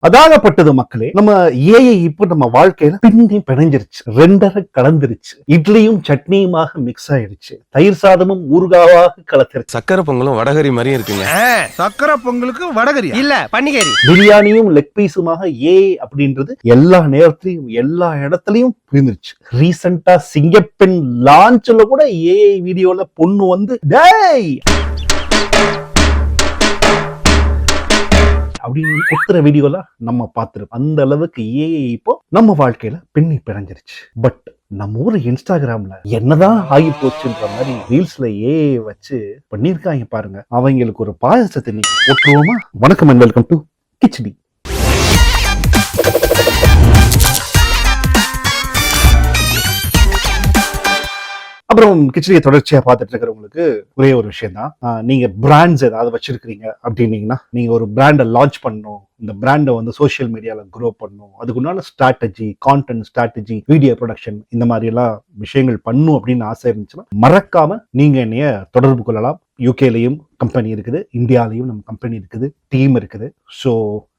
அதாகப்பட்டது மக்களே. நம்ம ஏஐ இப்ப நம்ம வாழ்க்கையில பின்னி பிணைஞ்சிருச்சு, ரெண்டரை கலந்துருச்சு, இட்லியும் சட்னியுமாக மிக்ஸ் ஆயிடுச்சு, தயிர் சாதமும் ஊறுகாவாக கலந்துருச்சு. சக்கரை பொங்கலும் வடகரி மாதிரியும் இருக்குங்க. சக்கரை பொங்கலுக்கு வடகரி இல்ல பன்னிகரி, பிரியாணியும் லெக் பீஸுமாக ஏஐ அப்படின்றது எல்லா நேரத்திலையும் எல்லா இடத்துலயும் புரிந்துருச்சு. ரீசெண்டா சிங்கப்பெண் லான்ச்ல கூட ஏஐ வீடியோல பொண்ணு வந்து டேய் அப்படின்னு குத்துற வீடியோல நம்ம பார்த்திருப்போம். அந்த அளவுக்கு ஏஐ இப்போ நம்ம வாழ்க்கையில பின்னி பிணைஞ்சிருச்சு. பட் நம்ம ஊர் இன்ஸ்டாகிராம்ல என்னதான் ஆகி போச்சுன்ற மாதிரி ரீல்ஸ்ல ஏஐ வச்சு பண்ணிருக்காங்க பாருங்க. அவங்களுக்கு ஒரு பாயசத்தை நீ ஒட்டுருவோமா? வணக்கம் அண்ட் வெல்கம் டு கிச்சடி. அப்புறம் கிச்சடியை தொடர்ச்சியா பார்த்துட்டு இருக்கிறவங்களுக்கு ஒரே ஒரு விஷயம் தான், நீங்க பிராண்ட்ஸ் ஏதாவது வச்சிருக்கீங்க அப்படின்னீங்கன்னா, நீங்க ஒரு பிராண்டை லான்ச் பண்ணணும், இந்த பிராண்டை வந்து சோசியல் மீடியால க்ரோ பண்ணணும், அதுக்குண்டான strategy, content strategy, video production, இந்த மாதிரி எல்லாம் விஷயங்கள் பண்ணும் அப்படின்னு ஆசை இருந்துச்சுன்னா மறக்காம நீங்க என்னைய தொடர்பு கொள்ளலாம். யூகேலையும் கம்பெனி இருக்குது, இந்தியாலையும் நம்ம கம்பெனி இருக்குது, டீம் இருக்குது. ஸோ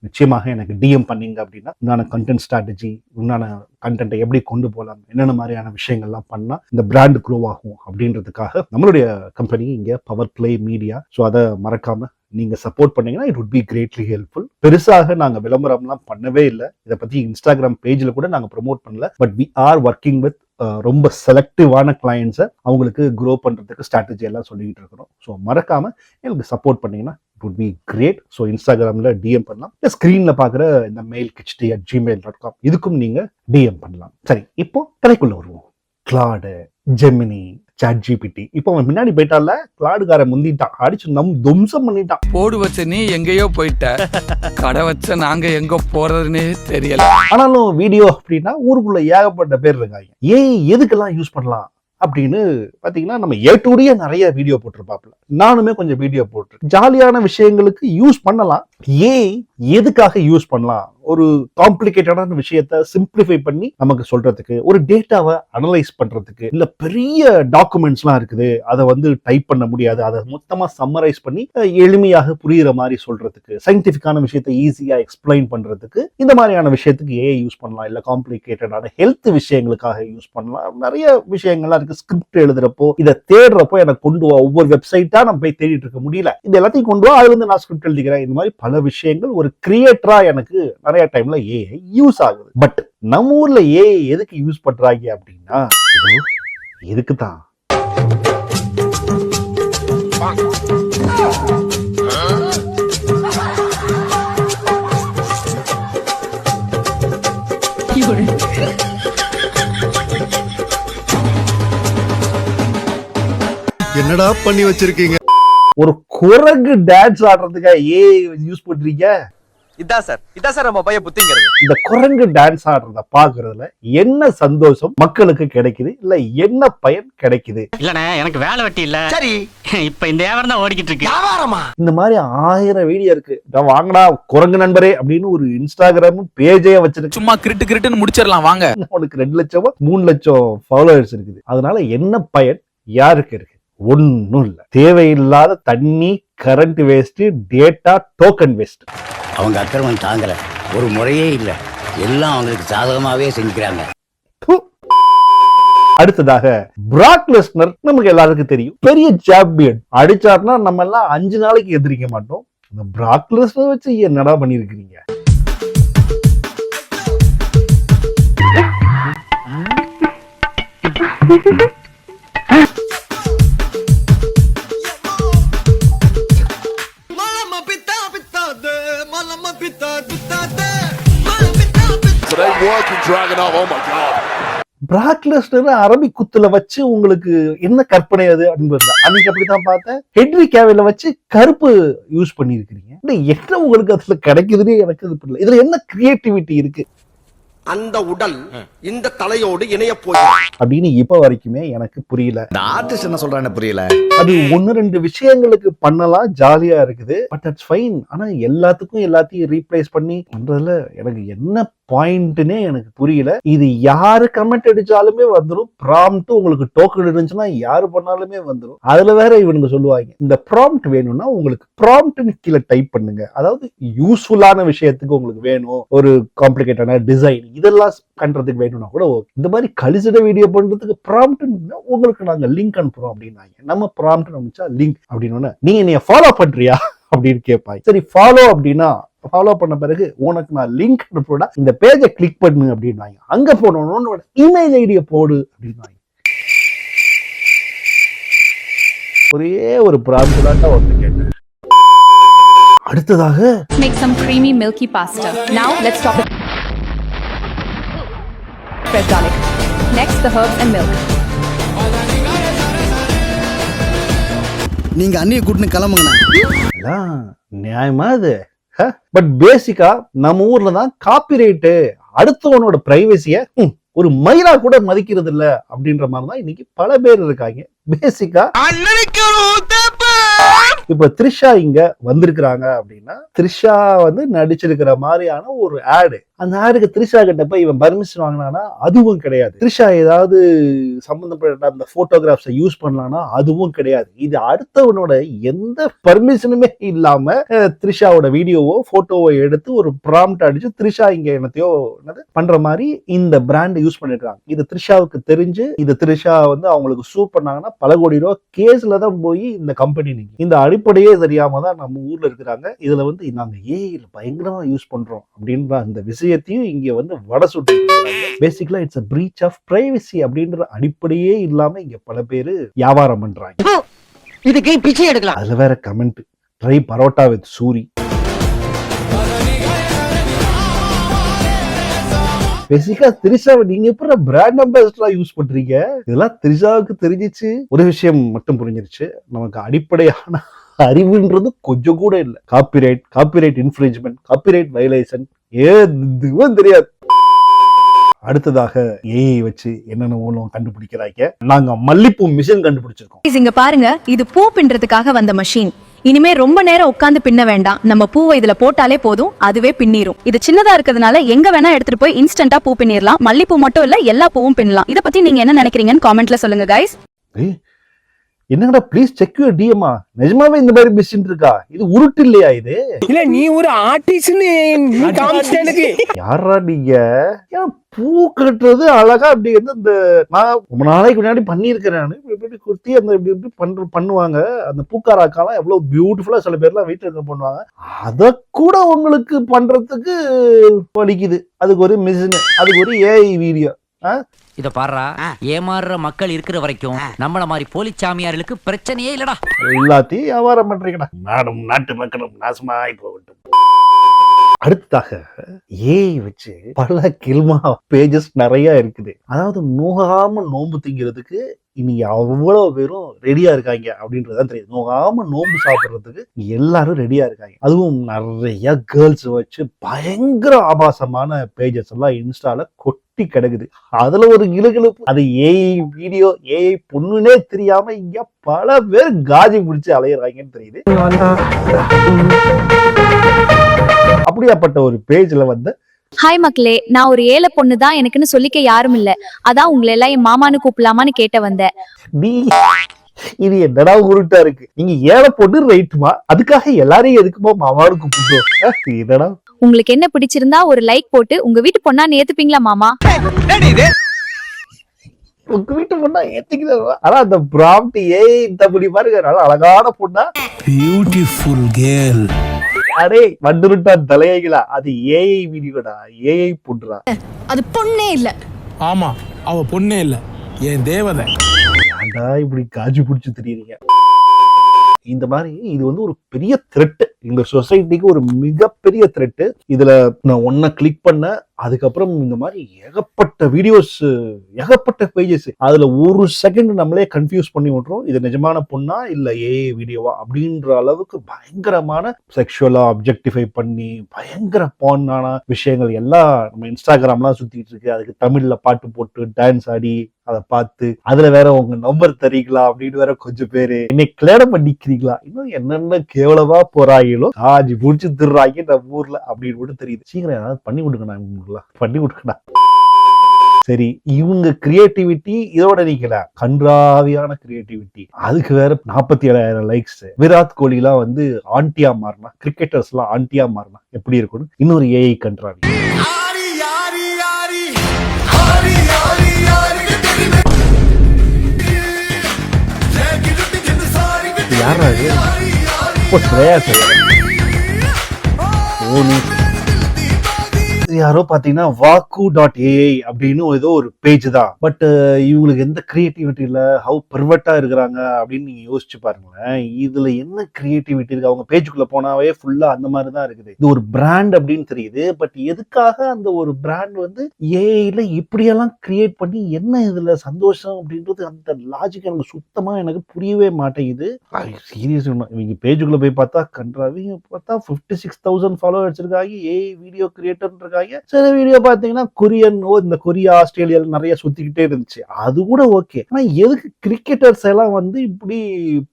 நிச்சயமாக எனக்கு டிஎம் பண்ணீங்க அப்படின்னா உண்டான கண்டென்ட் ஸ்ட்ராட்டஜி, உண்டான கண்டென்ட்டை எப்படி கொண்டு போகலாம், என்னென்ன மாதிரியான விஷயங்கள்லாம் பண்ணா இந்த பிராண்ட் க்ரோ ஆகும் அப்படின்றதுக்காக நம்மளுடைய கம்பெனி இங்க பவர் பிளே மீடியா. ஸோ அதை மறக்காம நீங்க சப்போர்ட் பண்ணீங்கன்னா it would B greatly helpful. பெருசாக நாங்க விளம்பரம்லாம் பண்ணவே இல்லை, இதை பத்தி இன்ஸ்டாகிராம் பேஜ்ல கூட நாங்க ப்ரொமோட் பண்ணல. But we are working with ரொம்ப செலக்டிவான கிளையன்ஸை அவங்களுக்கு க்ரோ பண்றதுக்கு ஸ்ட்ராட்டஜி எல்லாம் சொல்லிக்கிட்டு இருக்கிறோம். ஸோ மறக்காம எனக்கு சப்போர்ட் பண்ணீங்கன்னா it would be great. So இன்ஸ்டாகிராம்ல டிஎம் பண்ணலாம், இல்லை ஸ்கிரீன்ல பாக்குற இந்த மெயில் kichdi@gmail.com இதுக்கும் நீங்க டிஎம் பண்ணலாம். சரி, இப்போ கதைக்குள்ள வருவோம். கிளாடு, ஜெமினி, ChatGPT இப்போ அவன் முன்னாடி போயிட்டால, கிளாடுகார முந்திட்டான், அடிச்சு தும்சம் பண்ணிட்டான். போடு வச்ச நீ எங்கேயோ போயிட்ட, கடை வச்ச நாங்க எங்க போறதுன்னே தெரியல. ஆனாலும் வீடியோ அப்படின்னா ஊருக்குள்ள ஏகப்பட்ட பேர் இருக்காங்க. ஏன் எதுக்கெல்லாம் யூஸ் பண்ணலாம் அப்படின்னு பாத்தீங்கன்னா, நம்ம ஏட்டோடைய நிறைய வீடியோ போட்டிருப்பாப்ல, நானுமே கொஞ்சம் வீடியோ போட்டு ஜாலியான விஷயங்களுக்கு யூஸ் பண்ணலாம். ஏன் எதுக்காக யூஸ் பண்ணலாம், ஒரு காம்ப்ளிகேட்டடான விஷயத்த சிம்பிளிஃபை பண்ணி நமக்கு சொல்றதுக்கு, ஒரு டேட்டாவை அனலைஸ் பண்றதுக்கு, இல்ல பெரிய டாக்குமெண்ட்ஸ்லாம் இருக்குது அதை வந்து டைப் பண்ண முடியாது, அதை மொத்தமா சம்மரைஸ் பண்ணி எளிமையாக புரியுற மாதிரி சொல்றதுக்கு, சயின்டிபிக்கான விஷயத்தை ஈஸியா எக்ஸ்பிளைன் பண்றதுக்கு, இந்த மாதிரியான விஷயத்துக்கு ஏஐ யூஸ் பண்ணலாம். இல்ல காம்ப்ளிகேட்டடான ஹெல்த் விஷயங்களுக்காக யூஸ் பண்ணலாம். நிறைய விஷயங்கள்லாம் இருக்கு. ஸ்கிரிப்ட் எழுதுறப்போ, இதை தேடுறப்போ எனக்கு கொண்டு வா, ஒவ்வொரு வெப்சைட்டா நம்ம போய் தேடிட்டு இருக்க முடியல, இது எல்லாத்தையும் கொண்டு வா, அதுல இருந்து நான் ஸ்கிரிப்ட் எழுதிக்கிறேன். இந்த மாதிரி பல விஷயங்கள் ஒரு கிரியேட்டரா எனக்கு நிறைய டைம்ல ஏஐ யூஸ் ஆகுது. பட் நம்ம ஊர்ல ஏஐ எதுக்கு யூஸ் பண்றாங்க அப்படின்னா, இதுக்கு தான். என்னடா பண்ணி வச்சிருக்கீங்க? ஒரு குரங்கு டான்ஸ் ஆடுறதுக்காக ஏஐ யூஸ் பண்றீங்க? இதான் சார் நம்ம பையன் புத்திங்கிறது. இந்த குரங்கு டான்ஸ் ஆடுறத பாக்குறதுல என்ன சந்தோஷம் மக்களுக்கு கிடைக்குது, இல்ல என்ன பயன் கிடைக்குது? இல்லண்ணே, எனக்கு வேலை வெட்டி இல்ல. சரி, இப்ப இந்த வியாபாரம் தான் ஓடிக்கிட்டு இருக்கு. வியாபாரமா? இந்த மாதிரி 1000 வீடியோ இருக்கு. வாங்கடா குரங்கு நண்பரே அப்படின்னு ஒரு இன்ஸ்டாகிராம் பேஜே வச்சிருக்கு. சும்மா கிரிட்டுன்னு முடிச்சிடலாம் வாங்க. உனக்கு 2 லட்சம் 3 லட்சம் ஃபாலோவர்ஸ் இருக்குது. அதனால என்ன பயன் யாருக்கு இருக்கு? ஒன்னும் இல்ல. தேவையில்லாத தண்ணி, current waste, data, token waste. அவங்க அக்கிரமம் தாங்கல, ஒரு முறையே இல்ல, எல்லாம் அவங்களுக்கு சாதகமாவே செஞ்சுக்கிறாங்க. அடுத்ததாக பிராக் லெஸ்னர், நமக்கு எல்லாருக்கும் தெரியும், பெரிய சாம்பியன். அடிச்சார்னா நம்ம எல்லாம் 5 நாளைக்கு எதிரிக்க மாட்டோம். இந்த பிராக் லெஸ்னர் வச்சு என்னடா பண்ணிருக்கீங்க? பிராக் லெஸ்னர் அரபிக் குத்துல வச்சு உங்களுக்கு என்ன கற்பனை அது அப்படின்னு அன்னைக்கு அப்படித்தான் பார்த்தேன். ஹென்ரி கேவில வச்சு கருப்பு யூஸ் பண்ணிருக்கீங்க. என்ன உங்களுக்கு அதுல கிடைக்குதுன்னு எனக்கு இது புரியல. இதுல என்ன கிரியேட்டிவிட்டி இருக்கு? அந்த உடல் இந்த தலையோடு இணைய போகிறது அப்படின்னு இப்ப வரைக்குமே எனக்கு புரியல. ஆர்டிஸ்ட் என்ன சொல்றான்னு புரியல. அது 1-2 விஷயங்களுக்கு பண்ணலாம், ஜாலியா இருக்குது, பட் தட்ஸ் ஃபைன். ஆனா எல்லாத்துக்கும் எல்லாத்தையும் ரீப்ளேஸ் பண்ணி பண்றதுல எனக்கு என்ன பாயிண்ட்னே எனக்கு புரியல. இது யாரு கமெண்ட் அடிச்சாலுமே வந்துடும், ப்ராம்ப்ட் உங்களுக்கு டோக்கன் இருந்துச்சுன்னா யாரு பண்ணாலுமே வந்துடும். அதுல வேற இவனுங்க சொல்லுவாங்க, இந்த ப்ராம்ப்ட் வேணும்னா உங்களுக்கு ப்ராம்ப்ட்னு கீழே டைப் பண்ணுங்க. அதாவது யூஸ்ஃபுல்லான விஷயத்துக்கு உங்களுக்கு வேணும், ஒரு காம்ப்ளிகேட்டான டிசைன் இதெல்லாம் பண்றதுக்கு வேணும்னா கூட ஓகே. இந்த மாதிரி கழிச்சிட வீடியோ பண்றதுக்கு ப்ராம்ப்ட் உங்களுக்கு நாங்க லிங்க் அனுப்புறோம் அப்படின்னாங்க. நம்ம ப்ராம்ப்ட் அனுப்பிச்சா லிங்க் அப்படின்னு நீ என்னைய ஃபாலோ பண்றியா அப்படின்னு கேட்பாங்க. சரி ஃபாலோ அப்படின்னா ஃபாலோ பண்ண பிறகு உனக்கு நான் லிங்க் அனுப்புறா, இந்த பேஜை கிளிக் பண்ணு அப்படின்னாங்க. அங்க போனோன்னு இமெயில் ஐடியை போடு அப்படின்னாங்க. ஒரே ஒரு ப்ராப்ளம் தான் வந்து கேட்டேன். அடுத்ததாக Make some creamy milky pasta. Now let's top it. Fresh garlic. Next the herbs and milk. நீங்க அண்ணியை கூட்டின்னு கிளம்புங்கண்ணா. நியாயமா அது? பட் பேசிக்கா நம்ம ஊர்ல தான் காப்பிரைட்டு, அடுத்தவனோட பிரைவசிய ஒரு மயிலா கூட மதிக்கிறது இல்ல அப்படின்ற மாதிரி தான் இன்னைக்கு பல பேர் இருக்காங்க. பேசிக்கா இப்ப த்ரிஷா இங்க வந்திருக்கிறாங்க அப்படின்னா, த்ரிஷா வந்து நடிச்சிருக்கிற மாதிரியான ஒரு ஆடு, அந்த ஆடுக்கு த்ரிஷா கிட்ட போய் இவன் பர்மிஷன் வாங்கினானா அதுவும் கிடையாது. த்ரிஷா ஏதாவது சம்பந்தப்பட்ட அந்த போட்டோகிராஃப்ஸை யூஸ் பண்ணலாம்னா அதுவும் கிடையாது. இது அடுத்தவனோட எந்த பர்மிஷனுமே இல்லாம த்ரிஷாவோட வீடியோவோ போட்டோவோ எடுத்து ஒரு ப்ராம்ப்ட் அடிச்சு த்ரிஷா இங்க என்னத்தையோ பண்ற மாதிரி இந்த பிராண்ட் யூஸ் பண்ணிருக்காங்க. இது த்ரிஷாவுக்கு தெரிஞ்சு இது த்ரிஷா வந்து அவங்களுக்கு சூ பண்ணாங்கன்னா பல கோடி ரூபாய் கேஸ்ல தான் போய் இந்த கம்பெனி இந்த அடிப்படையே தெரியாம தான் நம்ம ஊர்ல இருக்கிறாங்க. இதுல வந்து நாங்க ஏஐல பயங்கரமா யூஸ் பண்றோம் அப்படின்ற அந்த விஷயத்தையும் இங்க வந்து வட சுட்டு பேசிக்கலா it's a breach of privacy அப்படின்ற அடிப்படையே இல்லாம இங்க பல பேரு வியாபாரம் பண்றாங்க. இதுக்கு பிச்சை எடுக்கலாம். அதுல வேற comment, try parotta with Soori. பேசிக்கா த்ரிஷாவை நீங்க எப்படி பிராண்ட் அம்பாசிடரா யூஸ் பண்றீங்க? இதெல்லாம் த்ரிஷாவுக்கு தெரிஞ்சிச்சு. ஒரு விஷயம் மட்டும் புரிஞ்சிருச்சு, நமக்கு அடிப்படையான அறிவுன்றது கொஞ்சம் கூட இல்ல. காப்பிரைட் இன்ஃப்ரிஞ்ச்மெண்ட், காப்பிரைட் வயலேஷன் எதுவும் தெரியாது. அடுத்ததாக ஏஐ வச்சு என்னென்ன கண்டுபிடிக்கிறாங்க. நாங்க மல்லிப்பூ மிஷின் கண்டுபிடிச்சிருக்கோம். இங்க பாருங்க, இது பூ பின்றதுக்காக வந்த மஷின். இனிமே ரொம்ப நேரம் உட்கார்ந்து பின்ன வேண்டாம், நம்ம பூவை இதுல போட்டாலே போதும், அதுவே பின்னிரும். இது சின்னதா இருக்கிறதுனால எங்க வேணா எடுத்துட்டு போய் இன்ஸ்டன்டா பூ பின்னிரலாம். மல்லிப்பூ மட்டும் இல்ல, எல்லா பூவும் பின்னலாம். இத பத்தி நீங்க என்ன நினைக்கிறீங்கன்னு காமெண்ட்ல சொல்லுங்க கைஸ். என்னடா ப்ளீஸ் செக் யுவர் டிஎம்மா, நிஜமாவே இந்த மாதிரி மிஷின் இருக்கா? இது உருட்டு இல்லையா? இது இல்ல நீ ஒரு ஆர்டிஸ்ட்னு எனக்கு யாரா நீங்க? பூ கட்டுறது அழகா அப்படி வந்து இந்த நான் ரொம்ப நாளைக்கு முன்னாடி பண்ணியிருக்கிறேன். இப்படி குர்த்தி அந்த இப்படி பண்ணுவாங்க. அந்த பூக்காராக்கெல்லாம் எவ்வளவு பியூட்டிஃபுல்லா சில பேர்லாம் வீட்டுல இருக்க பண்ணுவாங்க. அத கூட உங்களுக்கு பண்றதுக்கு வலிக்குது. அதுக்கு ஒரு மிஷின், அதுக்கு ஒரு ஏஐ வீடியோ. இத பாருடா, ஏமாறுற மக்கள் இருக்கிற வரைக்கும் நம்மள மாதிரி போலி சாமியார்களுக்கு பிரச்சனையே இல்லடா. எல்லாத்தையும் வியாபாரம் பண்றீங்கடா. நாட்டு மக்களும் நாசமா போகட்டும். அடுத்ததாக ஏஐ வச்சு பல கில்மா பேஜஸ் நிறைய இருக்குது. அதாவது நோகாம நோன்பு திங்கிறதுக்கு இன்னைக்கு அவ்வளவு பேரும் ரெடியா இருக்காங்க அப்படின்றதான் தெரியுது. நோகாம நோன்பு சாப்பிடுறதுக்கு எல்லாரும் ரெடியா இருக்காங்க. அதுவும் நிறைய கேர்ள்ஸ் வச்சு பயங்கர ஆபாசமான பேஜஸ் எல்லாம் இன்ஸ்டால கொட்டி கிடக்குது. அதுல ஒரு கிளுகிளுப்பு, அது ஏஐ வீடியோ, ஏஐ பொண்ணுன்னே தெரியாம இங்க பல பேர் காஜி பிடிச்சு அலையிறாங்கன்னு தெரியுது. அப்படியாப்பட்ட ஒரு பேஜ்ல வந்து, ஹாய் மக்களே, நான் ஒரு ஏழை பொண்ணு தான், எனக்குன்னு சொல்லிக்க யாரும் இல்ல, அதான் உங்களை எல்லாம் என் மாமான்னு கூப்பிடலாமான்னு கேட்ட வந்தேன். நீ இது என்னடா உருட்டா இருக்கு? நீங்க ஏழை பொண்ணு ரைட்டுமா, அதுக்காக எல்லாரையும் எதுக்குமா மாமான்னு கூப்பிடுவோம்? என்னடா உங்களுக்கு என்ன பிடிச்சிருந்தா ஒரு லைக் போட்டு உங்க வீட்டு பொண்ணா ஏத்துப்பீங்களா மாமா? உங்க வீட்டு பொண்ணா ஏத்துக்கிறா? ஆனா அந்த ப்ராம்ப்ட் ஏஐ இந்த முடி பாருங்க, நல்லா அழகான பொண்ணா, பியூட்டிஃபுல் கேர்ள். அடே வண்டுருட்டா தலையைகளா, அது ஏஐ வீடியோடா, ஏஐ பொண்ணுடா. அது பொண்ணே இல்ல. ஆமா, அவ பொண்ணே இல்ல, என் தேவதை. ஏன்டா இப்படி காஜி பிடிச்சு தெரியுறீங்க? இந்த மாதிரி இது வந்து ஒரு பெரிய த்ரெட், இந்த சொசைட்டிக்கு ஒரு மிகப்பெரிய த்ரெட். இதுல நான் ஒன்ன கிளிக் பண்ண அதுக்கப்புறம் இந்த மாதிரி ஏகப்பட்ட வீடியோஸ், ஏகப்பட்ட பேஜஸ், அதுல ஒரு செகண்ட் நம்மளே கன்ஃபியூஸ் பண்ணி விட்டுரும், இது நிஜமான பொண்ணா இல்ல ஏஐ வீடியோவா அப்படின்ற அளவுக்கு பயங்கரமான செக்ஷுவலா அப்ஜெக்டிஃபை பண்ணி பயங்கர பானான விஷயங்கள் எல்லாம் நம்ம இன்ஸ்டாகிராம்லாம் சுத்திட்டு இருக்கு. அதுக்கு தமிழ்ல பாட்டு போட்டு டான்ஸ் ஆடி அதை பார்த்து அதுல வேற உங்க நம்பர் தரீங்களா அப்படின்னு வேற கொஞ்சம் பேரு என்னை கல்யாணம் பண்ணிக்கிறீங்களா, இன்னும் என்னென்ன கேவலமா போறாங்களோ ஆஜி புடிச்சு திருறாங்க நம்ம ஊர்ல அப்படின்னு கூட தெரியுது. சீக்கிரம் ஏதாவது பண்ணி கொடுக்கணும், இவங்களுக்குலாம் பண்ணி கொடுக்கணும். சரி, இவங்க கிரியேட்டிவிட்டி இதோட நீக்கல, கன்றாவியான கிரியேட்டிவிட்டி. அதுக்கு வேற 47,000 லைக்ஸ். விராட் கோலி எல்லாம் வந்து ஆண்டியா மாறினா, கிரிக்கெட்டர்ஸ் எல்லாம் ஆண்டியா மாறினா எப்படி இருக்கும்னு இன்னொரு ஏஐ கன்றாவி. யாரா யாரோ பாத்தீங்கன்னா vaku.ai அப்படின்னு ஏதோ ஒரு பேஜ் தான். பட் இவங்களுக்கு எந்த கிரியேட்டிவிட்டி இல்ல, ஹவு பெர்வெர்ட்டா இருக்கிறாங்க அப்படின்னு நீங்க யோசிச்சு பாருங்களேன். இதுல என்ன கிரியேட்டிவிட்டி இருக்கு? அவங்க பேஜுக்குள்ள போனாவே ஃபுல்லா அந்த மாதிரி தான் இருக்குது. இது ஒரு பிராண்ட் அப்படின்னு தெரியுது. பட் எதுக்காக அந்த ஒரு பிராண்ட் வந்து ஏஐல இப்படியெல்லாம் கிரியேட் பண்ணி என்ன இதுல சந்தோஷம் அப்படின்றது அந்த லாஜிக் எனக்கு சுத்தமா எனக்கு புரியவே மாட்டேங்குது. சீரியஸ், இவங்க பேஜுக்குள்ள போய் பார்த்தா கன்றாவி, பார்த்தா 56,000 ஃபாலோவர்ஸ் இருக்காங்க, ஏஐ வீடியோ கிரியேட்டர் இருக்காங்க. சில வீடியோ பாத்தீங்கன்னா இந்த கொரியா ஆஸ்திரேலியால நிறைய சுத்திக்கிட்டே இருந்துச்சு, அது கூட ஓகே. ஆனா எதுக்கு கிரிக்கெட்டர்ஸ் எல்லாம் வந்து இப்படி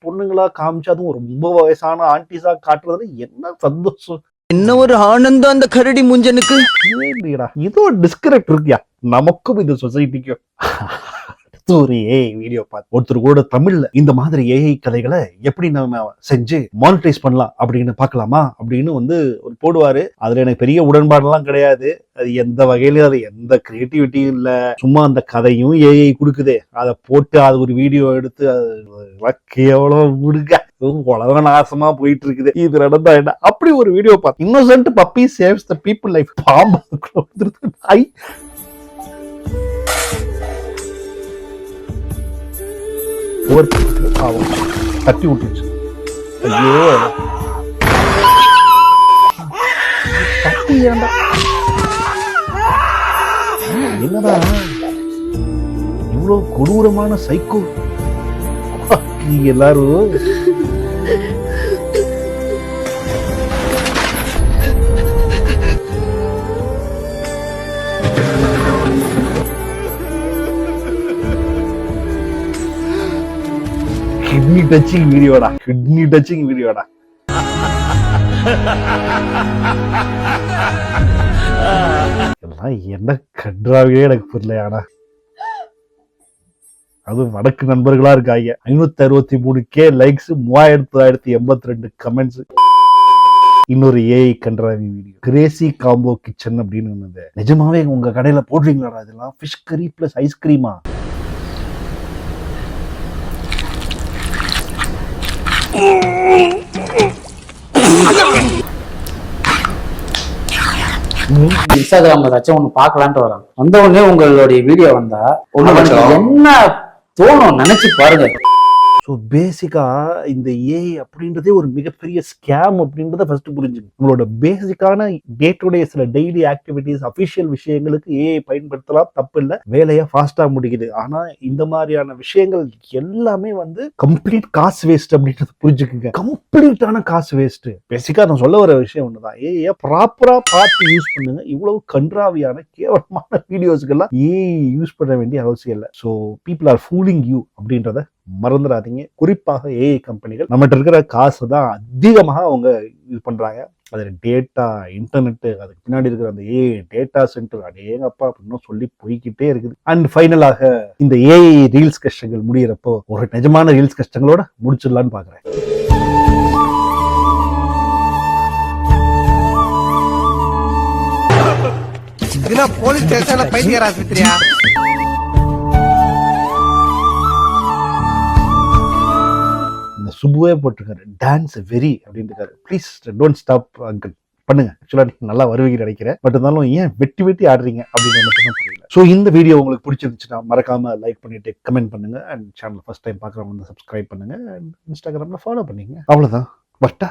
பொண்ணுங்களா காமிச்சு, அதுவும் ரொம்ப வயசான ஆன்டிஸா காட்டுறதுல என்ன சந்தோஷம், என்ன ஒரு ஆனந்தம் அந்த கரடி முஞ்சனுக்கு. இதோ டிஸ்கனெக்ட் இருக்கியா நமக்கும் இந்த சொசைட்டிக்கும். ஒரு ஏஐ வீடியோ பார்த்து ஒருத்தர் கூட தமிழ்ல இந்த மாதிரி ஏஐ கதைகளை எப்படி நம்ம செஞ்சு மானிட்டைஸ் பண்ணலாம் அப்படின்னு பார்க்கலாமா அப்படின்னு வந்து ஒரு போடுவாரு. அதுல எனக்கு பெரிய உடன்பாடெல்லாம் கிடையாது. அது எந்த வகையிலும் அது எந்த கிரியேட்டிவிட்டியும் இல்ல, சும்மா அந்த கதையும் ஏஐ கொடுக்குது, அதை போட்டு அது ஒரு வீடியோ எடுத்து அது கேவலம் முடுங்க உலக நாசமா போயிட்டு இருக்குது. இது நடந்தா என்ன அப்படி ஒரு வீடியோ பார்த்து innocent puppy saves the people life. பாம்பு தட்டி விட்டுச்சு. ஐயோ என்னடா இவ்வளவு கொடூரமான சைக்கோ எல்லாரும். கிட்னி டச்சிங் வீடியோடா, கிட்னி டச்சிங் வீடியோடா. எல்லாம் என்ன கன்றாவே எனக்கு புரியலையாடா. அது வடக்கு நண்பர்களா இருக்காங்க. 563K likes, 3982 comments. இன்னொரு ஏஐ கன்றாவி வீடியோ, கிரேசி காம்போ கிச்சன் அப்படின்னு. நிஜமாவே உங்க கடையில போடுறீங்களாடா இதெல்லாம்? ஃபிஷ் கறி பிளஸ் ஐஸ்கிரீமா? இன்ஸ்டாகிராம்ல ஏதாச்சும் ஒண்ணு பாக்கலான்ட்டு வரான், வந்த உடனே உங்களுடைய வீடியோ வந்தா என்ன தோணும் நினைச்சு பாருங்க. ஸோ பேசிக்கா இந்த ஏஐ அப்படின்றதே ஒரு மிகப்பெரிய ஸ்கேம் அப்படின்றத ஃபர்ஸ்ட் புரிஞ்சுங்க. நம்மளோட பேசிக்கான டே டு டே சில டெய்லி ஆக்டிவிட்டிஸ், அஃபிஷியல் விஷயங்களுக்கு ஏஐ பயன்படுத்தலாம், தப்பு இல்லை, வேலையை ஃபாஸ்டா முடிக்குது. ஆனா இந்த மாதிரியான விஷயங்கள் எல்லாமே வந்து கம்ப்ளீட் காசு வேஸ்ட் அப்படின்றத புரிஞ்சுக்குங்க. கம்ப்ளீட்டான காசு வேஸ்ட். பேசிக்கா நான் சொல்ல வர விஷயம் ஒண்ணுதான், ஏஐ ப்ராப்பரா பார்த்து யூஸ் பண்ணுங்க. இவ்வளவு கன்றாவியான கேவலமான வீடியோஸ்க்கெல்லாம் ஏஐ யூஸ் பண்ண வேண்டிய அவசியம் இல்லை. So people are fooling you அப்படின்றத மறந்துடாதீங்க. குறிப்பாக ஏஐ கம்பெனிகள் நம்மகிட்ட இருக்கிற காசு தான் அதிகமாக அவங்க இது பண்றாங்க. அது டேட்டா, இன்டர்நெட், அதுக்கு பின்னாடி இருக்கிற அந்த ஏஐ டேட்டா சென்டர், அடேங்கப்பா அப்படின்னு சொல்லி போய்கிட்டே இருக்குது. அண்ட் ஃபைனலாக இந்த ஏஐ ரீல்ஸ் கஷ்டங்கள் முடியறப்போ ஒரு நிஜமான ரீல்ஸ் கஷ்டங்களோட முடிச்சிடலான்னு பாக்குறேன். போலீஸ் ஸ்டேஷன்ல பைத்தியக்கார ஆஸ்பத்திரியா? சுபுவே போட்டிருக்காரு டான்ஸ் வெரி அப்படின்னு இருக்காரு. ப்ளீஸ் டோன்ட் ஸ்டாப் அங்கிள், பண்ணுங்க. ஆக்சுவலா நீங்க நல்லா வருவீங்கன்னு நினைக்கிறேன். பட் இருந்தாலும் ஏன் வெட்டி வெட்டி ஆடுறீங்க அப்படின்னு மட்டும் தான் புரியல. ஸோ இந்த வீடியோ உங்களுக்கு பிடிச்சிருந்துச்சுன்னா மறக்காம லைக் பண்ணிட்டு கமெண்ட் பண்ணுங்க. அண்ட் சேனல் ஃபர்ஸ்ட் டைம் பார்க்குறவங்க வந்து சப்ஸ்கிரைப் பண்ணுங்க. அண்ட் இன்ஸ்டாகிராம்ல ஃபாலோ பண்ணுங்க. அவ்வளவுதான். பட்டா